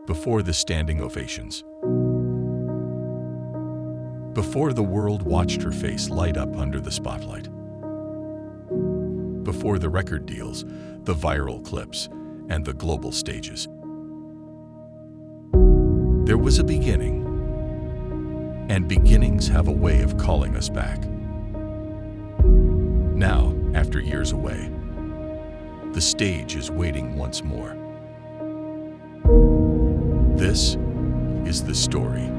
before the standing ovations, before the world watched her face light up under the spotlight, before the record deals, the viral clips, and the global stages. There was a beginning, and beginnings have a way of calling us back. Now, after years away, the stage is waiting once more. This is the story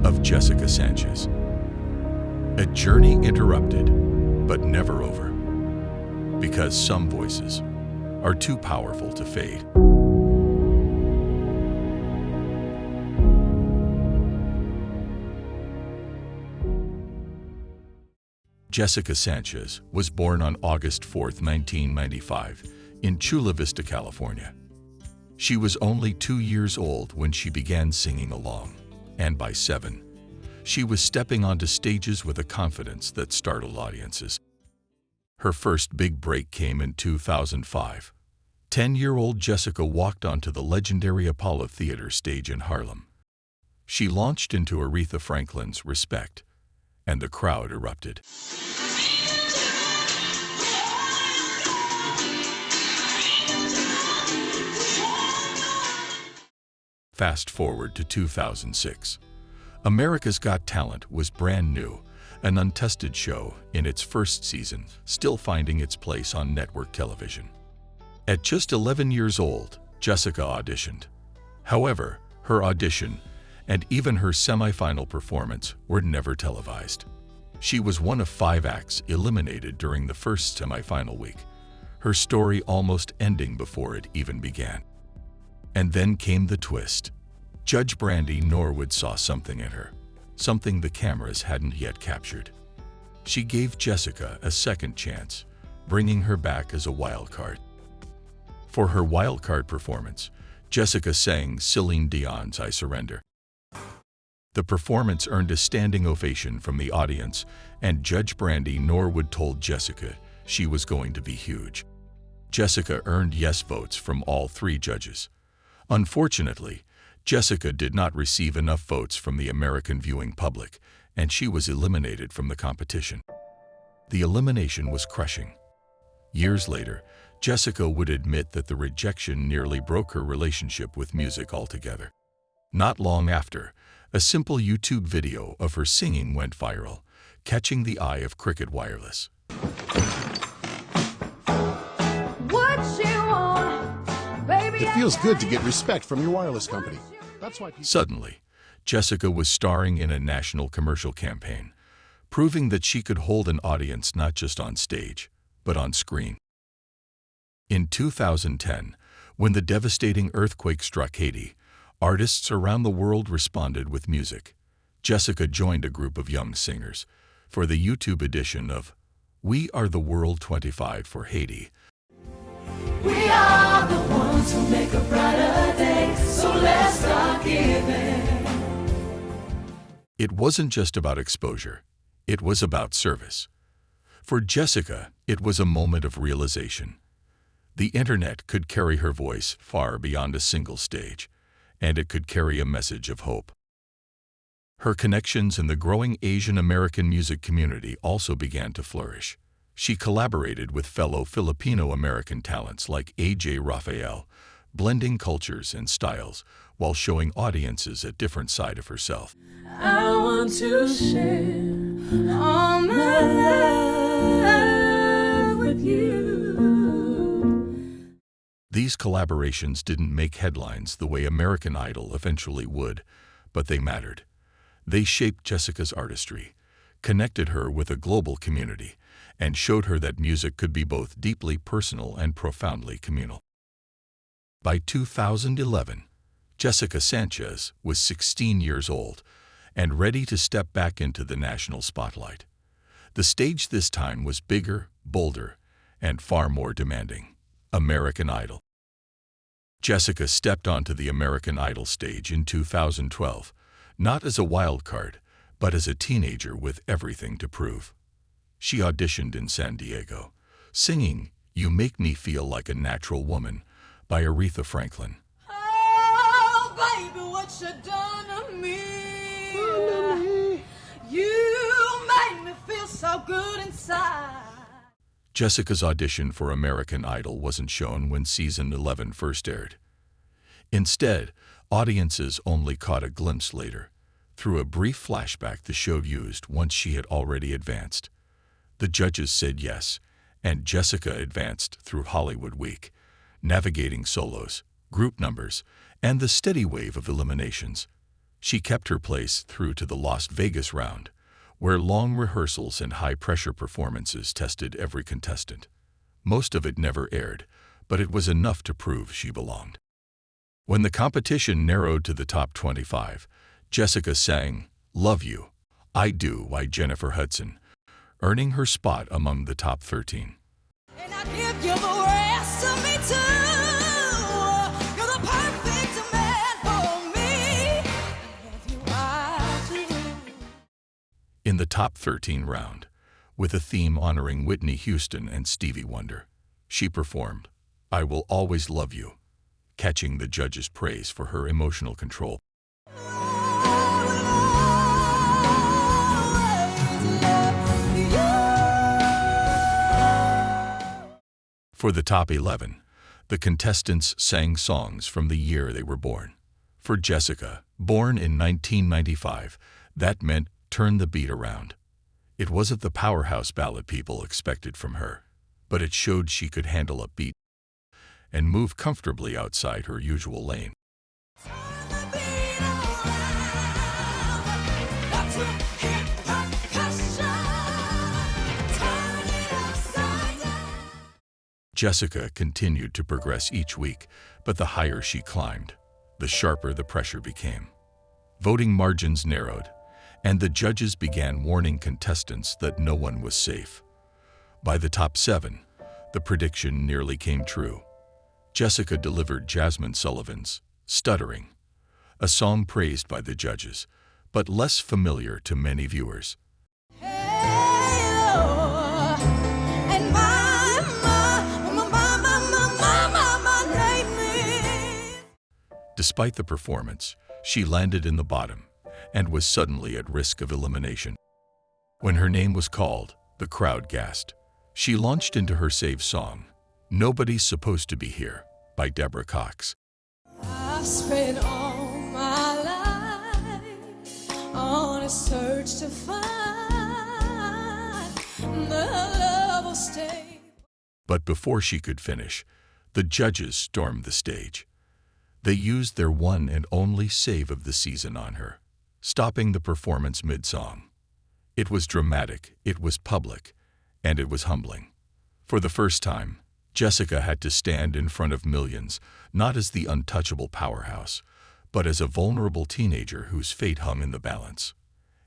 of Jessica Sanchez. A journey interrupted, but never over. Because some voices are too powerful to fade. Jessica Sanchez was born on August 4, 1995, in Chula Vista, California. She was only 2 years old when she began singing along, and by 7, she was stepping onto stages with a confidence that startled audiences. Her first big break came in 2005. 10-year-old Jessica walked onto the legendary Apollo Theater stage in Harlem. She launched into Aretha Franklin's Respect, and the crowd erupted. Fast forward to 2006. America's Got Talent was brand new, an untested show in its first season, still finding its place on network television. At just 11 years old, Jessica auditioned. However, her audition and even her semi-final performance were never televised. She was one of 5 acts eliminated during the first semi-final week, her story almost ending before it even began. And then came the twist. Judge Brandy Norwood saw something in her, something the cameras hadn't yet captured. She gave Jessica a second chance, bringing her back as a wild card. For her wild card performance, Jessica sang Celine Dion's I Surrender. The performance earned a standing ovation from the audience, and Judge Brandy Norwood told Jessica she was going to be huge. Jessica earned yes votes from all 3 judges. Unfortunately, Jessica did not receive enough votes from the American viewing public, and she was eliminated from the competition. The elimination was crushing. Years later, Jessica would admit that the rejection nearly broke her relationship with music altogether. Not long after, a simple YouTube video of her singing went viral, catching the eye of Cricket Wireless. It feels good to get respect from your wireless company. That's why Suddenly, Jessica was starring in a national commercial campaign, proving that she could hold an audience not just on stage, but on screen. In 2010, when the devastating earthquake struck Haiti, artists around the world responded with music. Jessica joined a group of young singers for the YouTube edition of We Are the World 25 for Haiti. We are the ones who make a brighter day, so let's start giving. It wasn't just about exposure, it was about service. For Jessica, it was a moment of realization. The internet could carry her voice far beyond a single stage, and it could carry a message of hope. Her connections in the growing Asian American music community also began to flourish. She collaborated with fellow Filipino-American talents like A.J. Raphael, blending cultures and styles while showing audiences a different side of herself. I want to share all my love with you. These collaborations didn't make headlines the way American Idol eventually would, but they mattered. They shaped Jessica's artistry, connected her with a global community, and showed her that music could be both deeply personal and profoundly communal. By 2011, Jessica Sanchez was 16 years old and ready to step back into the national spotlight. The stage this time was bigger, bolder, and far more demanding: American Idol. Jessica stepped onto the American Idol stage in 2012, not as a wild card, but as a teenager with everything to prove. She auditioned in San Diego, singing You Make Me Feel Like a Natural Woman by Aretha Franklin. Oh, what you done to me. You made me feel so good inside. Jessica's audition for American Idol wasn't shown when season 11 first aired. Instead, audiences only caught a glimpse later, through a brief flashback the show used once she had already advanced. The judges said yes, and Jessica advanced through Hollywood Week, navigating solos, group numbers, and the steady wave of eliminations. She kept her place through to the Las Vegas round, where long rehearsals and high-pressure performances tested every contestant. Most of it never aired, but it was enough to prove she belonged. When the competition narrowed to the top 25, Jessica sang "Love You, I Do" by Jennifer Hudson, earning her spot among the top 13. And I give you the rest of me too. You're the perfect man for me. Love you, I do. In the top 13 round, with a theme honoring Whitney Houston and Stevie Wonder, she performed "I Will Always Love You," catching the judges' praise for her emotional control. For the top 11, the contestants sang songs from the year they were born. For Jessica, born in 1995, that meant "Turn the Beat Around." It wasn't the powerhouse ballad people expected from her, but it showed she could handle a beat and move comfortably outside her usual lane. Jessica continued to progress each week, but the higher she climbed, the sharper the pressure became. Voting margins narrowed, and the judges began warning contestants that no one was safe. By the top 7, the prediction nearly came true. Jessica delivered Jasmine Sullivan's "Stuttering," a song praised by the judges, but less familiar to many viewers. Despite the performance, she landed in the bottom and was suddenly at risk of elimination. When her name was called, the crowd gasped. She launched into her save song, "Nobody's Supposed to Be Here" by Deborah Cox. I've spent all my life on a search to find the love will stay. But before she could finish, the judges stormed the stage. They used their one and only save of the season on her, stopping the performance mid-song. It was dramatic, it was public, and it was humbling. For the first time, Jessica had to stand in front of millions, not as the untouchable powerhouse, but as a vulnerable teenager whose fate hung in the balance.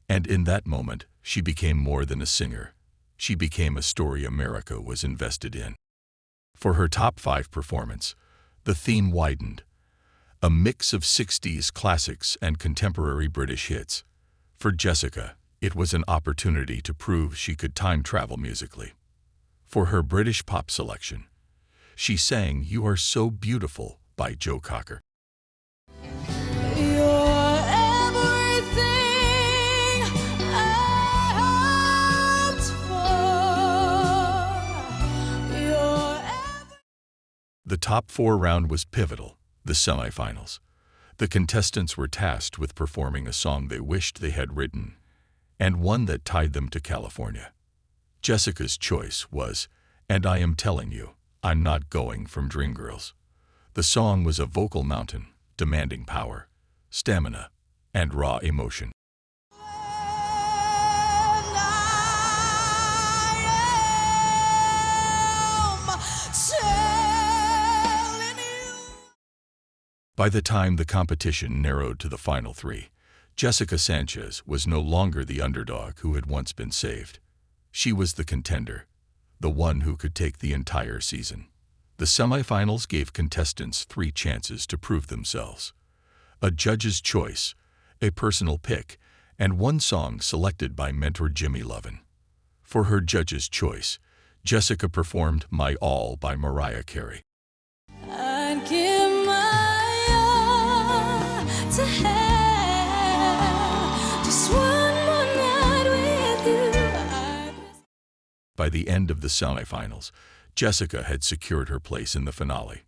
And in that moment, she became more than a singer. She became a story America was invested in. For her top 5 performance, the theme widened, a mix of 60s classics and contemporary British hits. For Jessica, it was an opportunity to prove she could time travel musically. For her British pop selection, she sang "You Are So Beautiful" by Joe Cocker. You're everything I hoped for. The top 4 round was pivotal, the semifinals. The contestants were tasked with performing a song they wished they had written, and one that tied them to California. Jessica's choice was "And I Am Telling You, I'm Not Going" from Dreamgirls. The song was a vocal mountain, demanding power, stamina, and raw emotion. By the time the competition narrowed to the final 3, Jessica Sanchez was no longer the underdog who had once been saved. She was the contender, the one who could take the entire season. The semifinals gave contestants 3 chances to prove themselves: a judge's choice, a personal pick, and one song selected by mentor Jimmy Lovin. For her judge's choice, Jessica performed "My All" by Mariah Carey. I'd give my all to have By the end of the semifinals, Jessica had secured her place in the finale.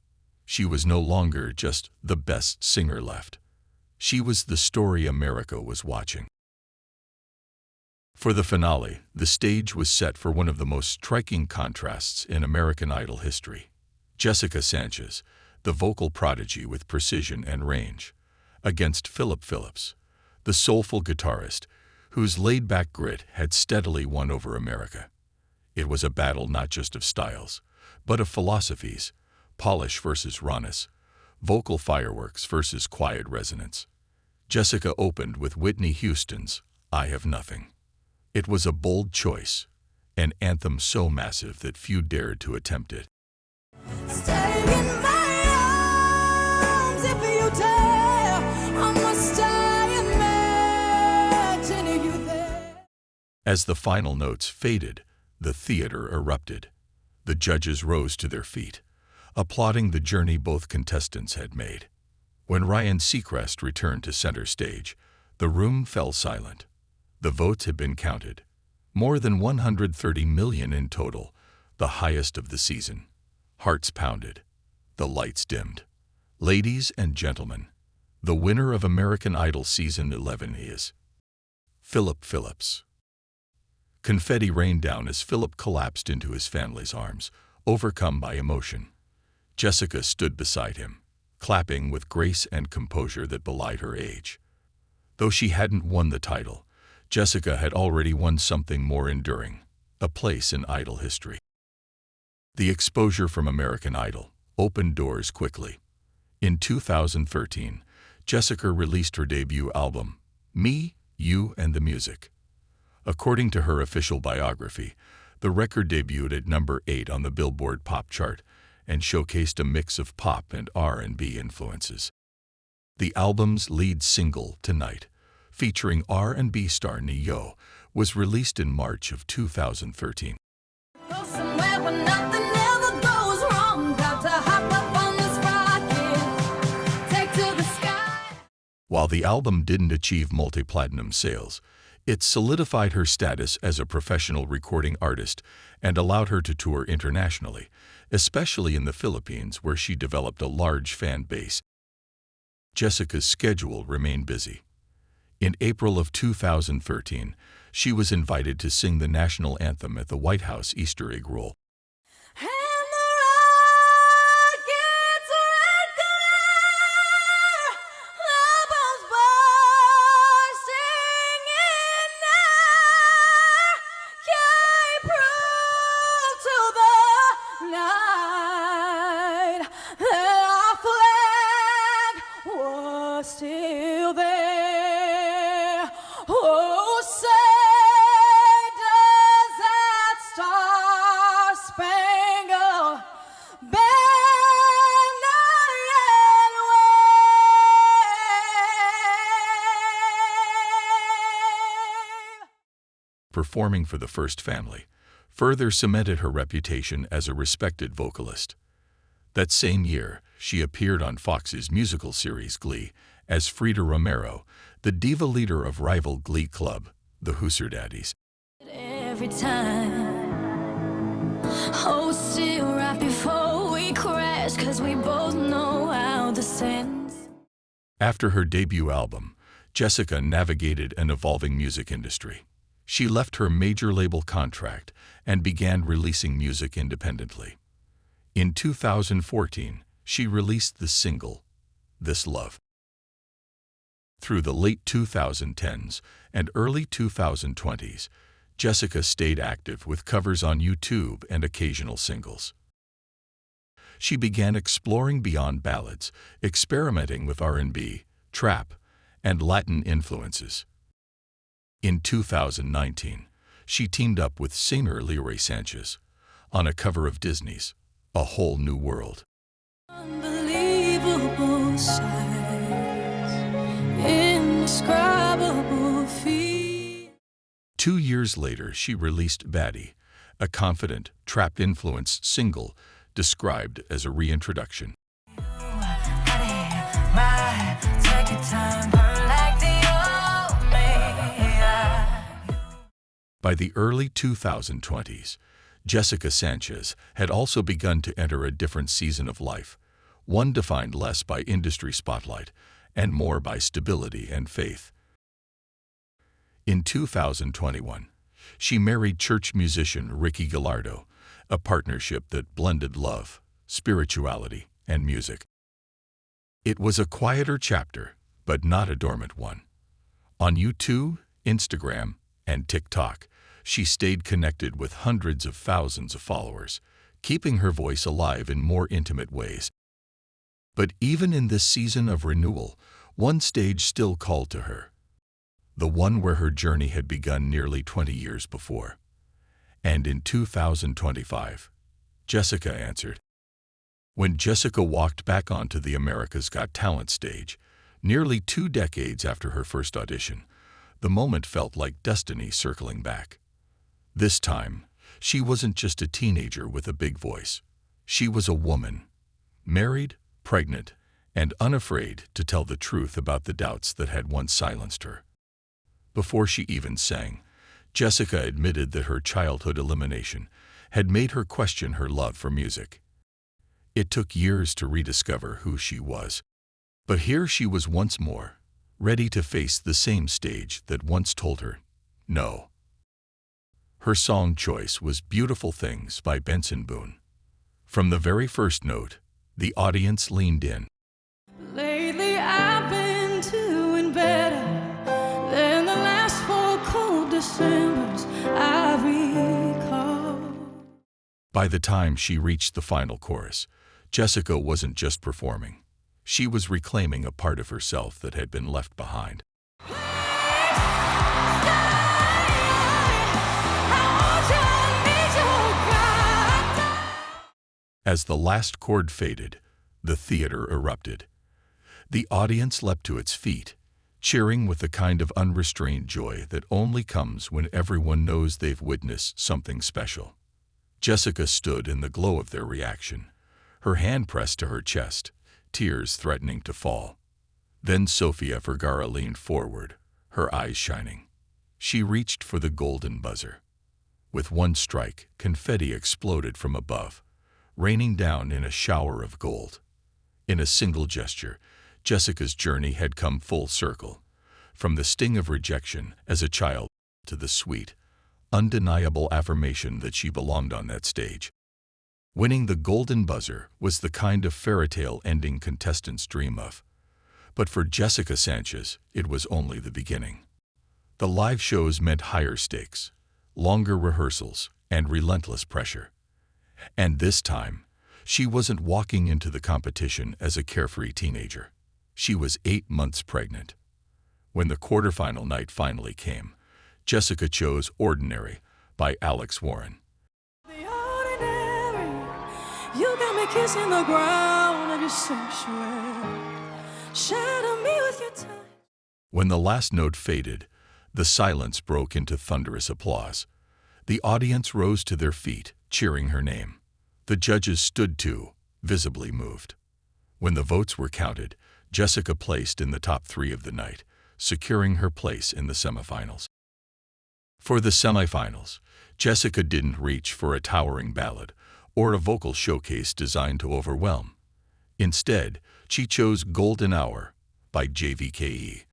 She was no longer just the best singer left. She was the story America was watching. For the finale, the stage was set for one of the most striking contrasts in American Idol history. Jessica Sanchez, the vocal prodigy with precision and range, against Philip Phillips, the soulful guitarist whose laid-back grit had steadily won over America. It was a battle not just of styles, but of philosophies, polish versus rawness, vocal fireworks versus quiet resonance. Jessica opened with Whitney Houston's I Have Nothing. It was a bold choice, an anthem so massive that few dared to attempt it. Stay in my arms if you dare. I must imagine you there. As the final notes faded, the theater erupted. The judges rose to their feet, applauding the journey both contestants had made. When Ryan Seacrest returned to center stage, the room fell silent. The votes had been counted. More than 130 million in total, the highest of the season. Hearts pounded. The lights dimmed. Ladies and gentlemen, the winner of American Idol Season 11 is Philip Phillips. Confetti rained down as Philip collapsed into his family's arms, overcome by emotion. Jessica stood beside him, clapping with grace and composure that belied her age. Though she hadn't won the title, Jessica had already won something more enduring, a place in Idol history. The exposure from American Idol opened doors quickly. In 2013, Jessica released her debut album, Me, You, and the Music. According to her official biography, the record debuted at number 8 on the Billboard Pop chart and showcased a mix of pop and R&B influences. The album's lead single, Tonight, featuring R&B star Ne-Yo, was released in March of 2013. Go somewhere where nothing ever goes wrong. Got to hop up on this rocket, take to the sky. While the album didn't achieve multi-platinum sales, it solidified her status as a professional recording artist and allowed her to tour internationally, especially in the Philippines, where she developed a large fan base. Jessica's schedule remained busy. In April of 2013, she was invited to sing the national anthem at the White House Easter egg roll. And the rocket's red glare, the bombs bursting in air, gave proof to the night that our flag was still there. Oh, say does that star-spangled banner yet wave? Performing for the First Family further cemented her reputation as a respected vocalist. That same year, she appeared on Fox's musical series Glee as Frida Romero, the diva leader of rival Glee club, the Hoosier Daddies. Every time, oh, still right before we crash, 'cause we both know how this ends. After her debut album, Jessica navigated an evolving music industry. She left her major label contract and began releasing music independently. In 2014, she released the single, This Love. Through the late 2010s and early 2020s, Jessica stayed active with covers on YouTube and occasional singles. She began exploring beyond ballads, experimenting with R&B, trap, and Latin influences. In 2019, she teamed up with singer Leroy Sanchez on a cover of Disney's A Whole New World. Unbelievable sights, indescribable feet. 2 years later, she released Baddie, a confident, trap-influenced single described as a reintroduction. By the early 2020s, Jessica Sanchez had also begun to enter a different season of life, one defined less by industry spotlight and more by stability and faith. In 2021, she married church musician Ricky Gallardo, a partnership that blended love, spirituality, and music. It was a quieter chapter, but not a dormant one. On YouTube, Instagram, and TikTok, she stayed connected with hundreds of thousands of followers, keeping her voice alive in more intimate ways. But even in this season of renewal, one stage still called to her, the one where her journey had begun nearly 20 years before. And in 2025, Jessica answered. When Jessica walked back onto the America's Got Talent stage, nearly 2 decades after her first audition, the moment felt like destiny circling back. This time, she wasn't just a teenager with a big voice. She was a woman, married, pregnant, and unafraid to tell the truth about the doubts that had once silenced her. Before she even sang, Jessica admitted that her childhood elimination had made her question her love for music. It took years to rediscover who she was. But here she was once more, ready to face the same stage that once told her, no. Her song choice was Beautiful Things by Benson Boone. From the very first note, the audience leaned in. Lately I've been doing better than the last 4 cold Decembers I recall. By the time she reached the final chorus, Jessica wasn't just performing. She was reclaiming a part of herself that had been left behind. As the last chord faded, the theater erupted. The audience leapt to its feet, cheering with the kind of unrestrained joy that only comes when everyone knows they've witnessed something special. Jessica stood in the glow of their reaction, her hand pressed to her chest, tears threatening to fall. Then Sofia Vergara leaned forward, her eyes shining. She reached for the golden buzzer. With one strike, confetti exploded from above, raining down in a shower of gold. In a single gesture, Jessica's journey had come full circle, from the sting of rejection as a child to the sweet, undeniable affirmation that she belonged on that stage. Winning the golden buzzer was the kind of fairy tale ending contestants dream of. But for Jessica Sanchez, it was only the beginning. The live shows meant higher stakes, longer rehearsals, and relentless pressure. And this time, she wasn't walking into the competition as a carefree teenager. She was 8 months pregnant. When the quarterfinal night finally came, Jessica chose Ordinary by Alex Warren. The ordinary, you got me kissing the ground of your sanctuary. Shadow me with your touch. When the last note faded, the silence broke into thunderous applause. The audience rose to their feet, cheering her name. The judges stood too, visibly moved. When the votes were counted, Jessica placed in the top 3 of the night, securing her place in the semifinals. For the semifinals, Jessica didn't reach for a towering ballad or a vocal showcase designed to overwhelm. Instead, she chose Golden Hour by JVKE.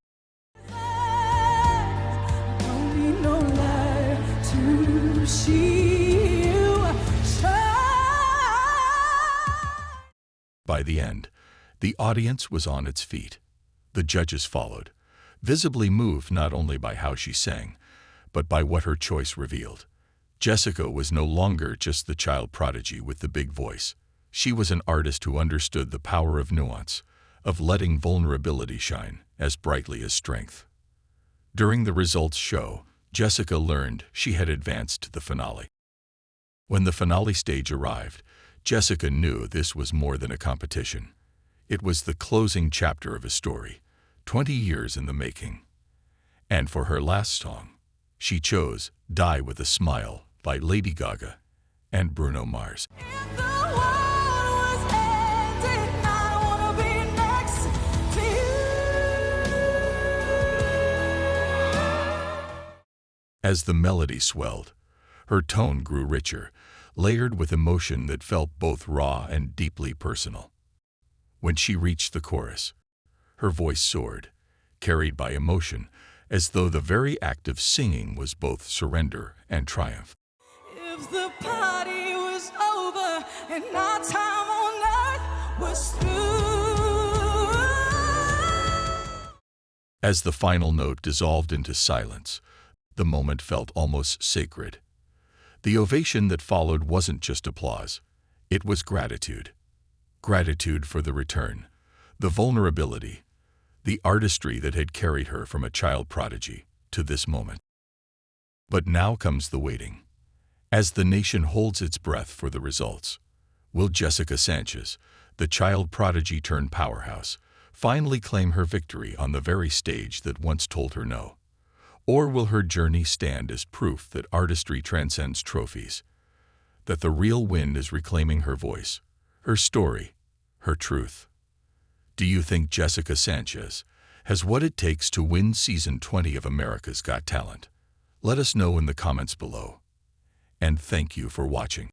Don't need no light to see you shine. By the end, the audience was on its feet. The judges followed, visibly moved not only by how she sang, but by what her choice revealed. Jessica was no longer just the child prodigy with the big voice. She was an artist who understood the power of nuance, of letting vulnerability shine as brightly as strength. During the results show, Jessica learned she had advanced to the finale. When the finale stage arrived, Jessica knew this was more than a competition. It was the closing chapter of a story, 20 years in the making. And for her last song, she chose Die With a Smile by Lady Gaga and Bruno Mars. If the world was ending, I wanna be next to you. As the melody swelled, her tone grew richer, layered with emotion that felt both raw and deeply personal. When she reached the chorus, her voice soared, carried by emotion, as though the very act of singing was both surrender and triumph. If the party was over and our time on earth was through. As the final note dissolved into silence, the moment felt almost sacred. The ovation that followed wasn't just applause, it was gratitude. Gratitude for the return, the vulnerability, the artistry that had carried her from a child prodigy to this moment. But now comes the waiting. As the nation holds its breath for the results, will Jessica Sanchez, the child prodigy turned powerhouse, finally claim her victory on the very stage that once told her no? Or will her journey stand as proof that artistry transcends trophies, that the real win is reclaiming her voice, her story, her truth? Do you think Jessica Sanchez has what it takes to win Season 20 of America's Got Talent? Let us know in the comments below. And thank you for watching.